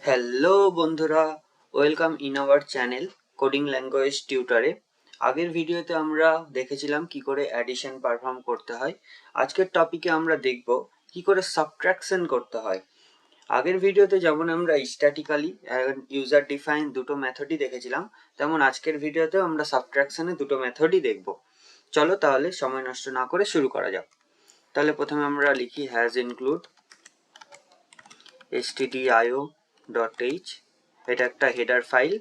Hello বন্ধুরা, welcome in our channel coding language টিউটরে। আগের ভিডিওতে আমরা দেখেছিলাম কি করে অ্যাডিশন পারফর্ম করতে হয়। আজকের টপিকে আমরা দেখব কি করে সাবট্রাকশন করতে হয়। আগের ভিডিওতে যেমন আমরা স্ট্যাটিক্যালি ইউজার ডিফাইন দুটো মেথডই দেখেছিলাম, তেমন আজকের ভিডিওতেও আমরা সাবট্রাকশনের দুটো মেথডই দেখব। চলো তাহলে সময় নষ্ট না করে শুরু করা যাক। তাহলে প্রথমে আমরা লিখি হ্যাজ ইনক্লুড stdio.h, এটা একটা হেডার ফাইল।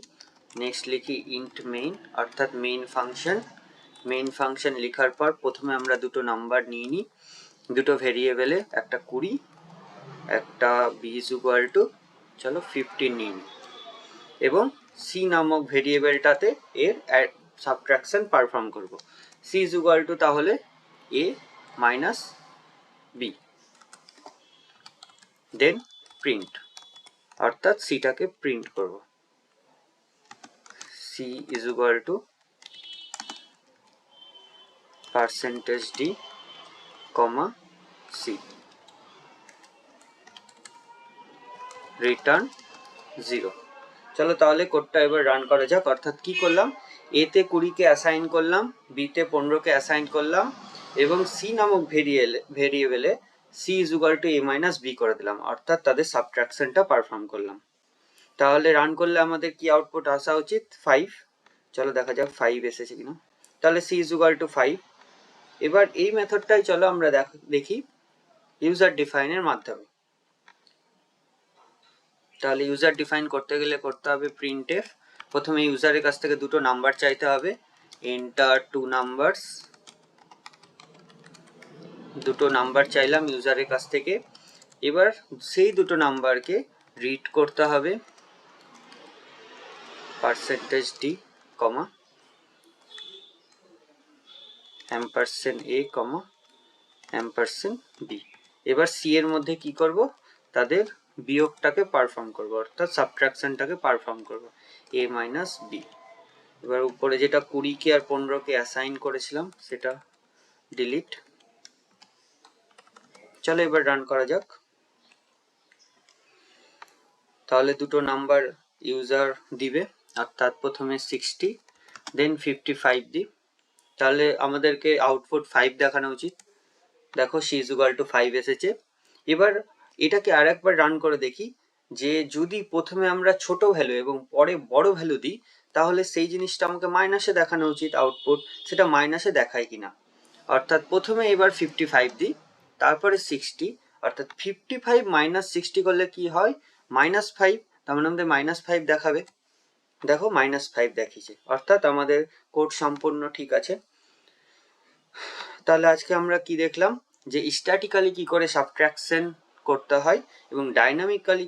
নেক্সট লিখি ইন্ট মেইন, অর্থাৎ মেইন ফাংশন লেখার পর প্রথমে আমরা দুটো নাম্বার নিয়ে নিই, দুটো ভেরিয়েবলে, একটা 20, একটা b is equal to চলো 15 নিয়ে নিই, এবং সি নামক ভেরিয়েবলটাতে এর সাবট্রাকশন পারফর্ম করব। c is equal to তাহলে a minus b, then print, অর্থাৎ সিটাকে প্রিন্ট করব। c is equal to %d, c, return 0। চলো তাহলে কোডটা এবার রান করা যাক। অর্থাৎ কি করলাম, এ তে 20 কে অ্যাসাইন করলাম, বি তে 15 কে অ্যাসাইন করলাম, এবং সি নামক ভেরিয়েবলে c is equal to a minus b করে দিলাম, অর্থাৎ তাদের সাবট্রাকশনটা পারফর্ম করলাম। তাহলে রান করলে আমাদের কি আউটপুট আসা উচিত? 5। চলো দেখা যাক 5 এসেছে কিনা। তাহলে c is equal to 5। এবার এই মেথডটাই চলো আমরা দেখি ইউজার ডিফাইনের মাধ্যমে। তাহলে ইউজার ডিফাইন করতে গেলে করতে হবে printf। প্রথমে ইউজারের কাছ থেকে দুটো নাম্বার চাইতে হবে, এন্টার 2 নাম্বারস, দুটো নাম্বার চাইলাম ইউজারের কাছ থেকে। এবার সেই দুটো নাম্বারকে রিড করতে হবে %d, $a, $b। এবার সি এর মধ্যে কি করব, তাদের বিয়োগটাকে পারফর্ম করব, অর্থাৎ সাবট্রাকশনটাকে পারফর্ম করব, a minus b। এবার উপরে যেটা 20 কে আর 15 কে অ্যাসাইন করেছিলাম সেটা ডিলিট। চলো এবার রান করা যাক। তাহলে দুটো নাম্বার ইউজার দিবে, অর্থাৎ প্রথমে 60 দেন 55 দিই। তাহলে আমাদেরকে আউটপুট 5 দেখানো উচিত। দেখো c is equal to 5 এসেছে। এবার এটাকে আরেকবার রান করে দেখি যে যদি প্রথমে আমরা ছোট ভ্যালু এবং পরে বড় ভ্যালু দিই, তাহলে সেই জিনিসটা আমাকে মাইনাসে দেখানো উচিত আউটপুট, সেটা মাইনাসে দেখায় কিনা। অর্থাৎ প্রথমে এবার 55 দিই, তারপরে 60, অর্থাৎ 55 মাইনাস 60 করলে কি হয়, -5। তার মানে আমাদের -5 দেখাবে। দেখো -5 দেখিয়েছে, অর্থাৎ আমাদের কোড সম্পূর্ণ ঠিক আছে। তাহলে আজকে আমরা কি দেখলাম, যে স্ট্যাটিক্যালি কি করে সাবট্রাকশন করতে হয় এবং ডাইনামিক্যালি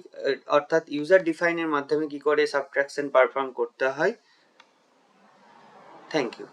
অর্থাৎ ইউজার ডিফাইনের মাধ্যমে কি করে সাবট্রাকশন পারফর্ম করতে হয়। Thank you.